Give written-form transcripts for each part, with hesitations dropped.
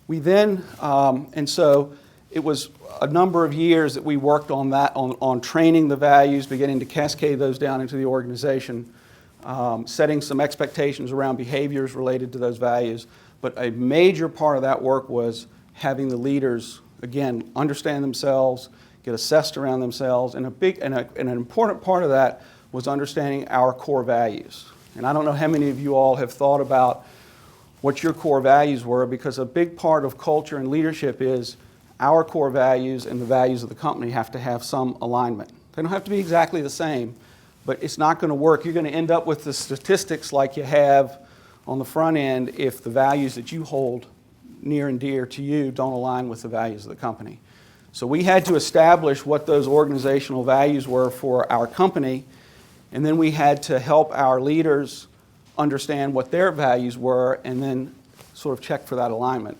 We then, and so it was a number of years that we worked on that, on training the values, beginning to cascade those down into the organization, setting some expectations around behaviors related to those values. But a major part of that work was having the leaders, again, understand themselves, get assessed around themselves, and an important part of that was understanding our core values. And I don't know how many of you all have thought about what your core values were, because a big part of culture and leadership is our core values and the values of the company have to have some alignment. They don't have to be exactly the same, but it's not going to work. You're going to end up with the statistics like you have on the front end if the values that you hold near and dear to you don't align with the values of the company. So we had to establish what those organizational values were for our company, and then we had to help our leaders understand what their values were and then sort of check for that alignment.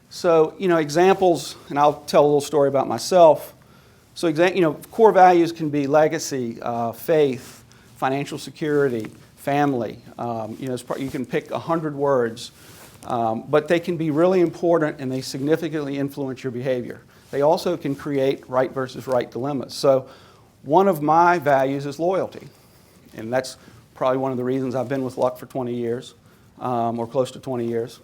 So, examples, and I'll tell a little story about myself. So, core values can be legacy, faith, financial security, family. You can pick 100 words, but they can be really important and they significantly influence your behavior. They also can create right versus right dilemmas. So, one of my values is loyalty, and that's probably one of the reasons I've been with Luck for 20 years, or close to 20 years.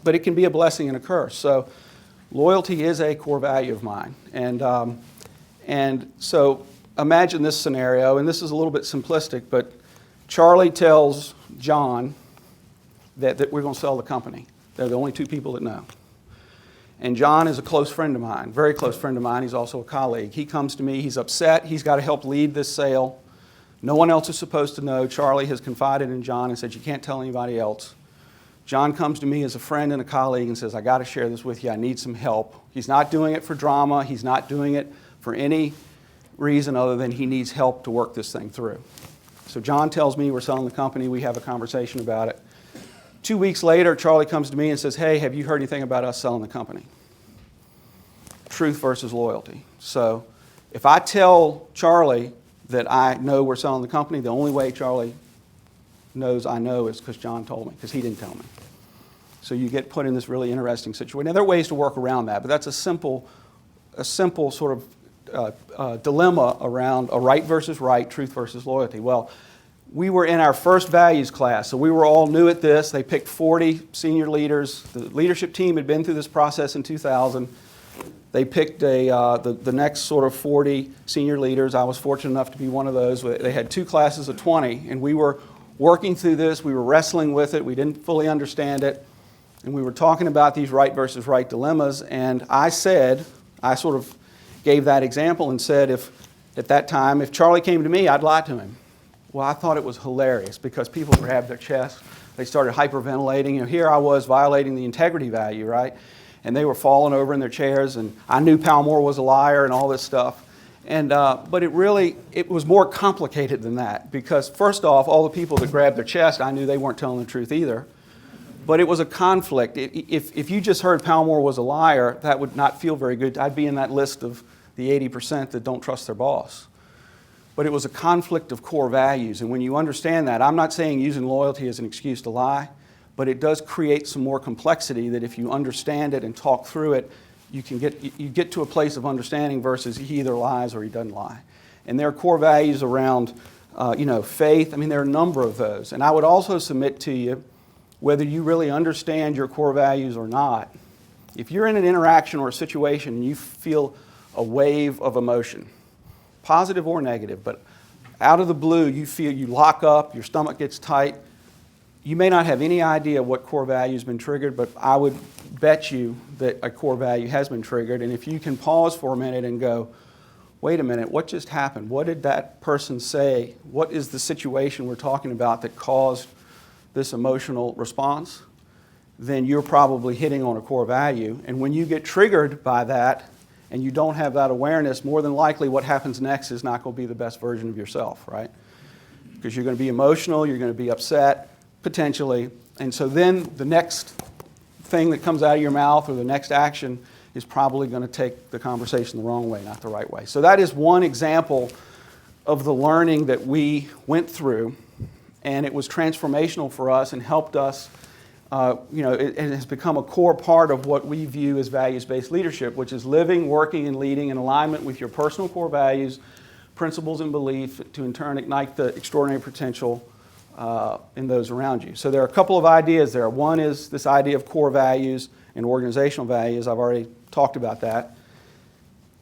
But it can be a blessing and a curse. So loyalty is a core value of mine. And so imagine this scenario, and this is a little bit simplistic, but Charlie tells John that we're going to sell the company. They're the only two people that know. And John is a close friend of mine, very close friend of mine. He's also a colleague. He comes to me. He's upset. He's got to help lead this sale. No one else is supposed to know. Charlie has confided in John and said, you can't tell anybody else. John comes to me as a friend and a colleague and says, I got to share this with you. I need some help. He's not doing it for drama. He's not doing it for any reason other than he needs help to work this thing through. So John tells me we're selling the company. We have a conversation about it. 2 weeks later, Charlie comes to me and says, hey, have you heard anything about us selling the company? Truth versus loyalty. So if I tell Charlie that I know we're selling the company, the only way Charlie knows I know is because John told me, because he didn't tell me. So you get put in this really interesting situation. Now, there are ways to work around that, but that's a simple sort of dilemma around a right versus right, truth versus loyalty. Well, we were in our first values class, so we were all new at this. They picked 40 senior leaders. The leadership team had been through this process in 2000. They picked the next sort of 40 senior leaders. I was fortunate enough to be one of those. They had 2 classes of 20, and we were working through this. We were wrestling with it. We didn't fully understand it. And we were talking about these right versus right dilemmas. And I sort of gave that example and said, at that time, if Charlie came to me, I'd lie to him. Well, I thought it was hilarious because people grabbed their chest. They started hyperventilating. Here I was violating the integrity value, right? And they were falling over in their chairs, and I knew Palmore was a liar and all this stuff. And but it was more complicated than that, because first off, all the people that grabbed their chest, I knew they weren't telling the truth either. But it was a conflict. If you just heard Palmore was a liar, that would not feel very good. I'd be in that list of the 80% that don't trust their boss. But it was a conflict of core values. And when you understand that, I'm not saying using loyalty as an excuse to lie, but it does create some more complexity that if you understand it and talk through it, you get to a place of understanding versus he either lies or he doesn't lie. And there are core values around faith. I mean, there are a number of those. And I would also submit to you, whether you really understand your core values or not, if you're in an interaction or a situation and you feel a wave of emotion, positive or negative, but out of the blue you feel you lock up, your stomach gets tight, you may not have any idea what core value has been triggered, but I would bet you that a core value has been triggered. And if you can pause for a minute and go, wait a minute, what just happened? What did that person say? What is the situation we're talking about that caused this emotional response? Then you're probably hitting on a core value. And when you get triggered by that and you don't have that awareness, more than likely what happens next is not going to be the best version of yourself, right? Because you're going to be emotional, you're going to be upset, potentially. And so then the next thing that comes out of your mouth or the next action is probably going to take the conversation the wrong way, not the right way. So that is one example of the learning that we went through, and it was transformational for us and helped us it has become a core part of what we view as values-based leadership, which is living, working, and leading in alignment with your personal core values, principles, and belief to in turn ignite the extraordinary potential in those around you. So there are a couple of ideas there. One is this idea of core values and organizational values. I've already talked about that.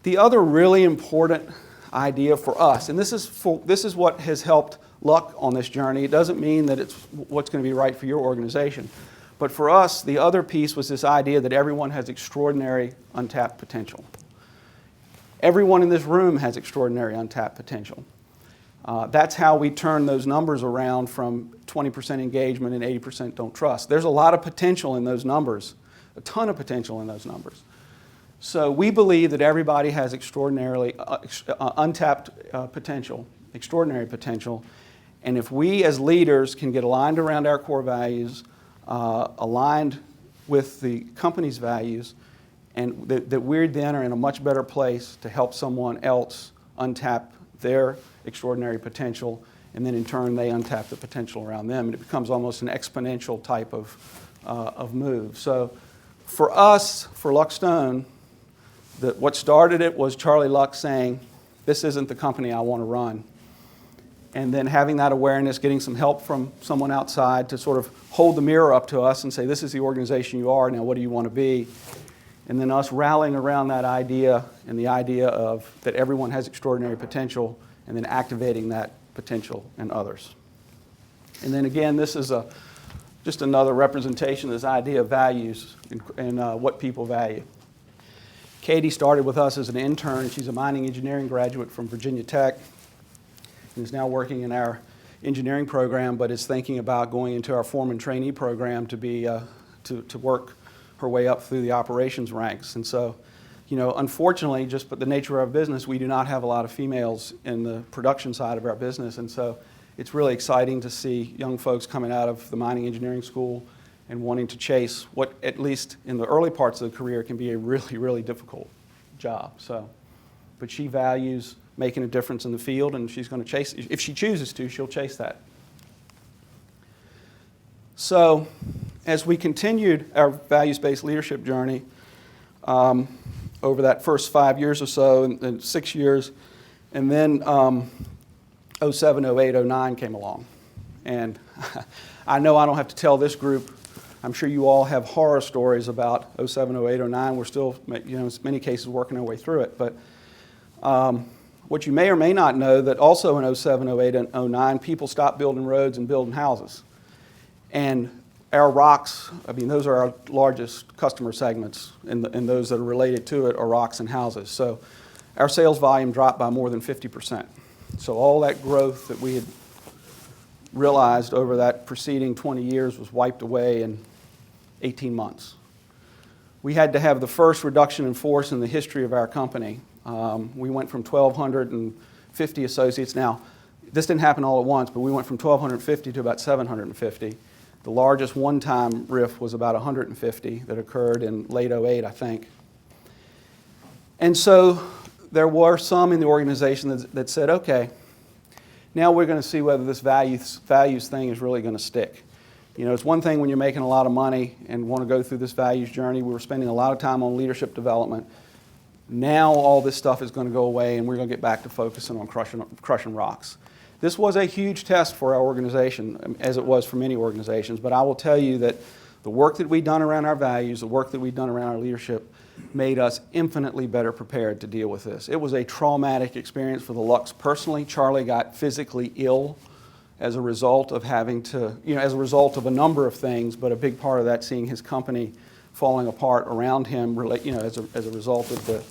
The other really important idea for us, and this is what has helped Luck on this journey. It doesn't mean that it's what's going to be right for your organization. But for us, the other piece was this idea that everyone has extraordinary untapped potential. Everyone in this room has extraordinary untapped potential. That's how we turn those numbers around from 20% engagement and 80% don't trust. There's a lot of potential in those numbers, a ton of potential in those numbers. So we believe that everybody has extraordinarily untapped potential, extraordinary potential. And if we as leaders can get aligned around our core values, aligned with the company's values, and that we then are in a much better place to help someone else untap their extraordinary potential, and then in turn they untap the potential around them, and it becomes almost an exponential type of move. So for us, for Luck Stone, what started it was Charlie Luck saying, this isn't the company I want to run. And then having that awareness, getting some help from someone outside to sort of hold the mirror up to us and say, this is the organization you are, now what do you want to be? And then us rallying around that idea and the idea of that everyone has extraordinary potential, and then activating that potential in others. And then again, this is just another representation of this idea of values and what people value. Katie started with us as an intern. She's a mining engineering graduate from Virginia Tech and is now working in our engineering program, but is thinking about going into our foreman trainee program to be to work her way up through the operations ranks. And so, unfortunately, just by the nature of our business, we do not have a lot of females in the production side of our business. And so it's really exciting to see young folks coming out of the mining engineering school and wanting to chase what, at least in the early parts of the career, can be a really, really difficult job. So, but she values making a difference in the field, and she's going to chase, if she chooses to, she'll chase that. So as we continued our values-based leadership journey over that first 5 years or so, and 6 years, and then 07, 08, 09 came along. And I know I don't have to tell this group, I'm sure you all have horror stories about 07, 08, 09. We're still, in many cases, working our way through it. But what you may or may not know, that also in 07, 08, and 09, people stopped building roads and building houses. And our rocks, those are our largest customer segments, and those that are related to it are rocks and houses. So our sales volume dropped by more than 50%. So all that growth that we had realized over that preceding 20 years was wiped away in 18 months. We had to have the first reduction in force in the history of our company. We went from 1,250 associates. Now, this didn't happen all at once, but we went from 1,250 to about 750. The largest one-time RIF was about 150 that occurred in late 08, I think. And so there were some in the organization that said, okay, now we're going to see whether this values thing is really going to stick. It's one thing when you're making a lot of money and want to go through this values journey. We were spending a lot of time on leadership development. Now all this stuff is going to go away, and we're going to get back to focusing on crushing rocks. This was a huge test for our organization, as it was for many organizations, but I will tell you that the work that we've done around our values, the work that we've done around our leadership, made us infinitely better prepared to deal with this. It was a traumatic experience for the Lucks personally. Charlie got physically ill as a result of having to, as a result of a number of things, but a big part of that seeing his company falling apart around him, as a result of the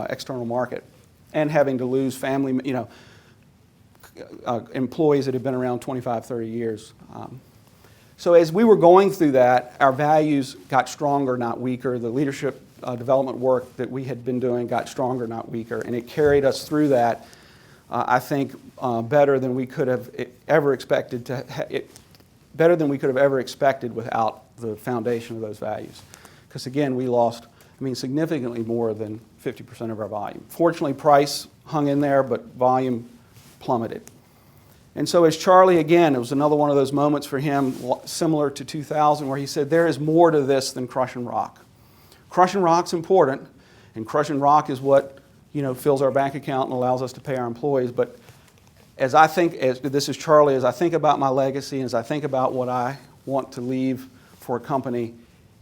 external market, and having to lose family, employees that had been around 25, 30 years. So as we were going through that, our values got stronger, not weaker. The leadership development work that we had been doing got stronger, not weaker, and it carried us through that, I think, better than we could have ever expected better than we could have ever expected without the foundation of those values. Because again, we lost, significantly more than 50% of our volume. Fortunately, price hung in there, but volume plummeted. And so as Charlie, again, it was another one of those moments for him, similar to 2000, where he said, there is more to this than crushing rock. Crushing rock's important, and crushing rock is what, fills our bank account and allows us to pay our employees. But this is Charlie, as I think about my legacy, and as I think about what I want to leave for a company,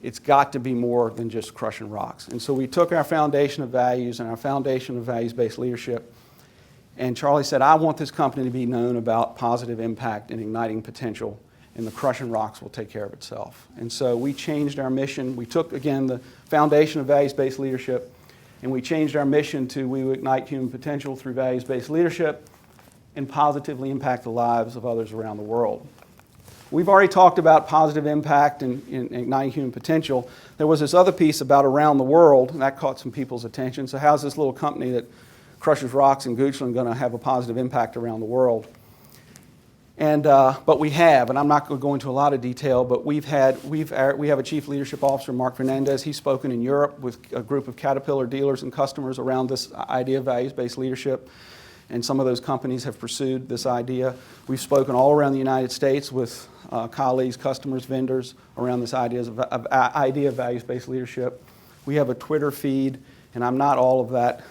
it's got to be more than just crushing rocks. And so we took our foundation of values and our foundation of values-based leadership, and Charlie said, I want this company to be known about positive impact and igniting potential, and the crushing rocks will take care of itself. And so we changed our mission. We took, again, the foundation of values-based leadership, and we changed our mission to we will ignite human potential through values-based leadership and positively impact the lives of others around the world. We've already talked about positive impact and igniting human potential. There was this other piece about around the world, and that caught some people's attention. So how's this little company that crushes rocks in Goochland going to have a positive impact around the world? But we have, and I'm not going to go into a lot of detail, but we have a Chief Leadership Officer, Mark Fernandez. He's spoken in Europe with a group of Caterpillar dealers and customers around this idea of values-based leadership, and some of those companies have pursued this idea. We've spoken all around the United States with colleagues, customers, vendors around this idea of values-based leadership. We have a Twitter feed, and I'm not all of that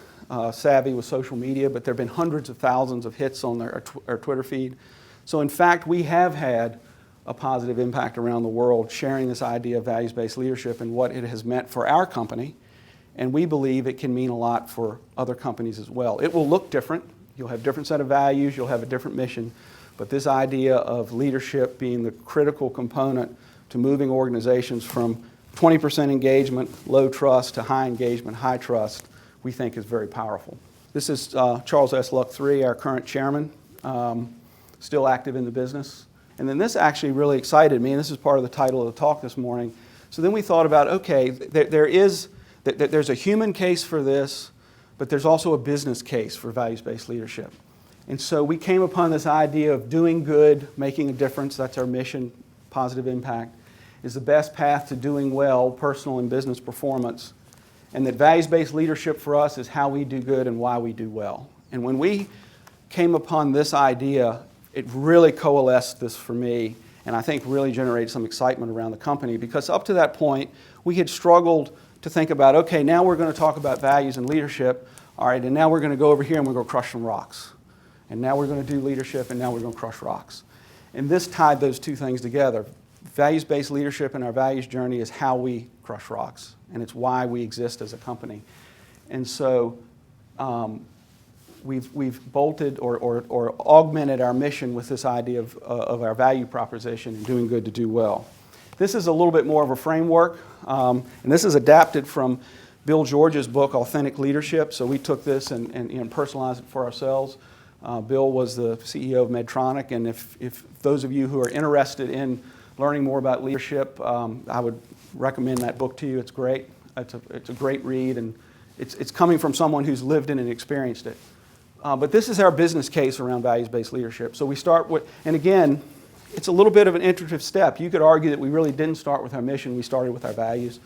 savvy with social media, but there have been hundreds of thousands of hits on our Twitter feed. So in fact, we have had a positive impact around the world sharing this idea of values-based leadership and what it has meant for our company, and we believe it can mean a lot for other companies as well. It will look different. You'll have a different set of values, you'll have a different mission, but this idea of leadership being the critical component to moving organizations from 20% engagement, low trust, to high engagement, high trust, we think is very powerful. This is Charles S. Luck III, our current chairman, still active in the business. And then this actually really excited me, and this is part of the title of the talk this morning. So then we thought about, okay, there's a human case for this, but there's also a business case for values-based leadership. And so we came upon this idea of doing good, making a difference, that's our mission, positive impact, is the best path to doing well, personal and business performance. And that values-based leadership for us is how we do good and why we do well. And when we came upon this idea, it really coalesced this for me, and I think really generated some excitement around the company, because up to that point, we had struggled to think about, okay, now we're going to talk about values and leadership, all right, and now we're going to go over here and we're going to crush some rocks. And now we're going to do leadership, and now we're going to crush rocks. And this tied those two things together. Values-based leadership and our values journey is how we crush rocks, and it's why we exist as a company. And so we've bolted or augmented our mission with this idea of our value proposition and doing good to do well. This is a little bit more of a framework, and this is adapted from Bill George's book, Authentic Leadership. So we took this and personalized it for ourselves. Bill was the CEO of Medtronic, and if those of you who are interested in learning more about leadership, I would recommend that book to you. It's great. It's a great read, and it's coming from someone who's lived in and experienced it. But this is our business case around values-based leadership. So we start with, and again, it's a little bit of an iterative step. You could argue that we really didn't start with our mission, we started with our values.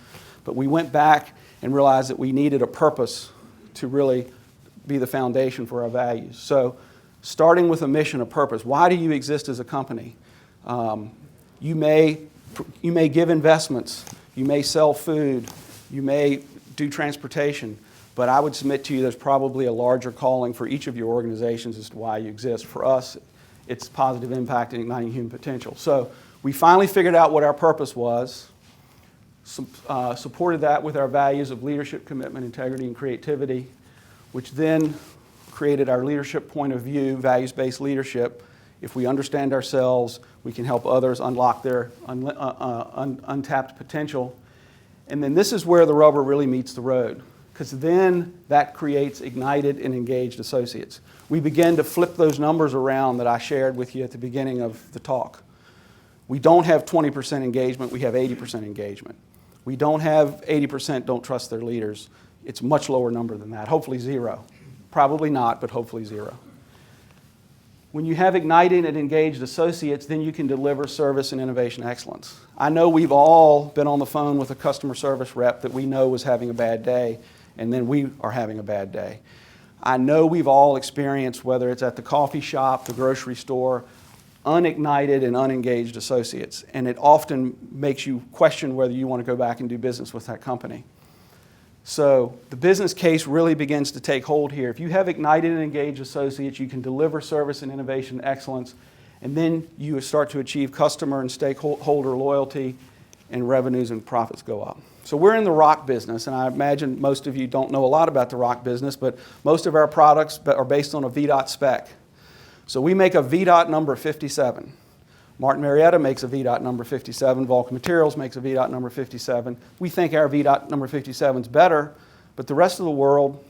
But we went back and realized that we needed a purpose to really be the foundation for our values. So starting with a mission, a purpose. Why do you exist as a company? You may give investments, you may sell food, you may do transportation, but I would submit to you there's probably a larger calling for each of your organizations as to why you exist. For us, it's positive impact and igniting human potential. So we finally figured out what our purpose was, supported that with our values of leadership, commitment, integrity, and creativity, which then created our leadership point of view, values-based leadership. If we understand ourselves, we can help others unlock their untapped potential. And then this is where the rubber really meets the road, because then that creates ignited and engaged associates. We begin to flip those numbers around that I shared with you at the beginning of the talk. We don't have 20% engagement, we have 80% engagement. We don't have 80% don't trust their leaders. It's a much lower number than that, hopefully zero. Probably not, but hopefully zero. When you have ignited and engaged associates, then you can deliver service and innovation excellence. I know we've all been on the phone with a customer service rep that we know was having a bad day, and then we are having a bad day. I know we've all experienced, whether it's at the coffee shop, the grocery store, unignited and unengaged associates, and it often makes you question whether you want to go back and do business with that company. So the business case really begins to take hold here. If you have ignited and engaged associates, you can deliver service and innovation excellence, and then you start to achieve customer and stakeholder loyalty, and revenues and profits go up. So we're in the rock business, and I imagine most of you don't know a lot about the rock business, but most of our products are based on a VDOT spec. So we make a VDOT number 57. Martin Marietta makes a VDOT number 57. Vulcan Materials makes a VDOT number 57. We think our VDOT number 57 is better, but the rest of the world,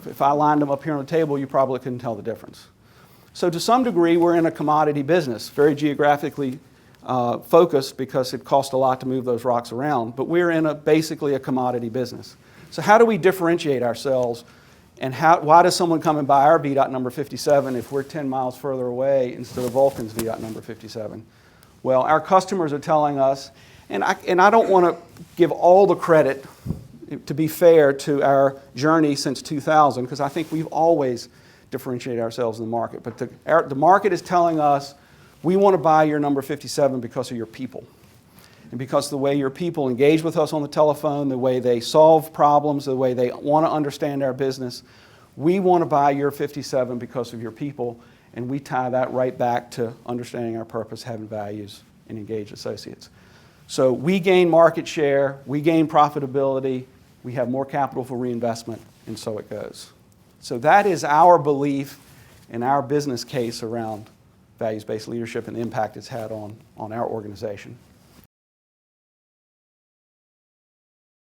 if I lined them up here on the table, you probably couldn't tell the difference. So to some degree, we're in a commodity business, very geographically focused because it costs a lot to move those rocks around, but we're in basically a commodity business. So how do we differentiate ourselves, and why does someone come and buy our VDOT number 57 if we're 10 miles further away instead of Vulcan's VDOT number 57? Well, our customers are telling us, and I don't want to give all the credit, to be fair, to our journey since 2000, because I think we've always differentiated ourselves in the market, but the market is telling us, we want to buy your number 57 because of your people. And because the way your people engage with us on the telephone, the way they solve problems, the way they want to understand our business, we want to buy your 57 because of your people, and we tie that right back to understanding our purpose, having values, and engaged associates. So we gain market share, we gain profitability, we have more capital for reinvestment, and so it goes. So that is our belief and our business case around values-based leadership and the impact it's had on our organization.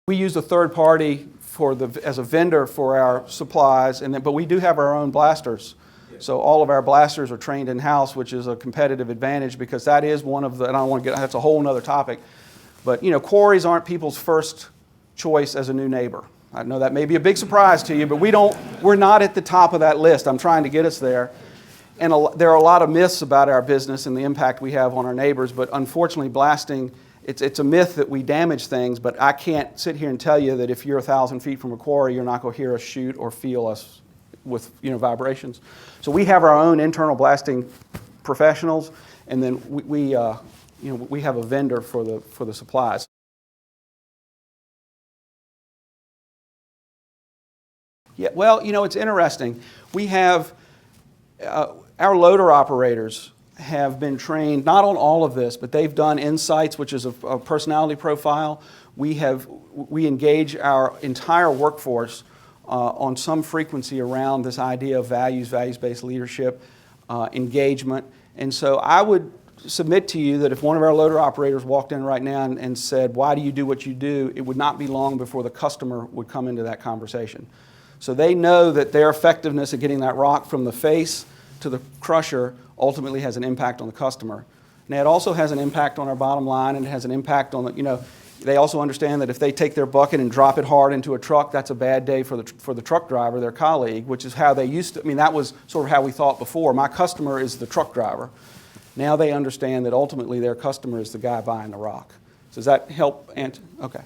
We use a third party as a vendor for our supplies, but we do have our own blasters. So all of our blasters are trained in-house, which is a competitive advantage because that is one of the, and I don't want to get, that's a whole other topic, but quarries aren't people's first choice as a new neighbor. I know that may be a big surprise to you, but we're not at the top of that list. I'm trying to get us there. And there are a lot of myths about our business and the impact we have on our neighbors, but unfortunately blasting, it's a myth that we damage things, but I can't sit here and tell you that if you're 1,000 feet from a quarry, you're not going to hear us shoot or feel us with vibrations. So we have our own internal blasting professionals, and then we have a vendor for the supplies. Yeah, well, it's interesting. We have our loader operators have been trained, not on all of this, but they've done insights, which is a personality profile. We engage our entire workforce on some frequency around this idea of values-based leadership, engagement. And so I would submit to you that if one of our loader operators walked in right now and said, why do you do what you do, it would not be long before the customer would come into that conversation. So they know that their effectiveness at getting that rock from the face to the crusher ultimately has an impact on the customer. Now it also has an impact on our bottom line, and it has an impact on they also understand that if they take their bucket and drop it hard into a truck, that's a bad day for the truck driver, their colleague, which is how they used to, that was sort of how we thought before. My customer is the truck driver. Now they understand that ultimately their customer is the guy buying the rock. So does that help? Okay.